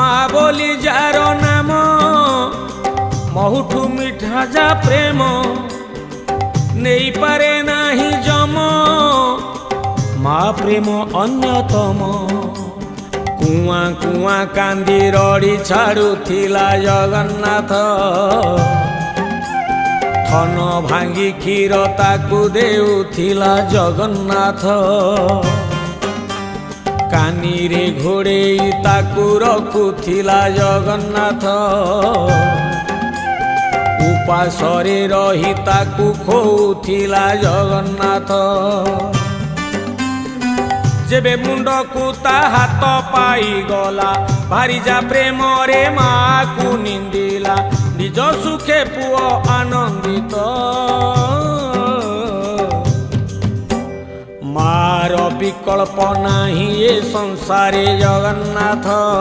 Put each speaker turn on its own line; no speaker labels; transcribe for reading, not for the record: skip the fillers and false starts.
माँ बोली जार नाम बहुठू मिठा जा प्रेम नहीं पारे नाही जम माँ प्रेम अन्यतम कुआ कुआ कांदी रड़ी छाड़ुथिला जगन्नाथ थन भांगी क्षीर ताकू देउथिला जगन्नाथ कानी रे घोड़े ताकू रखुथिला जगन्नाथ उपासरे रही ताकू खोउथिला जगन्नाथ जेबे मुंड को ता हाथ पाई गला भारी जा प्रेम रे माँ को निंदिला निज सुखे पुओ आनंदित मार विकल्प नाही ए संसारे जगन्नाथ।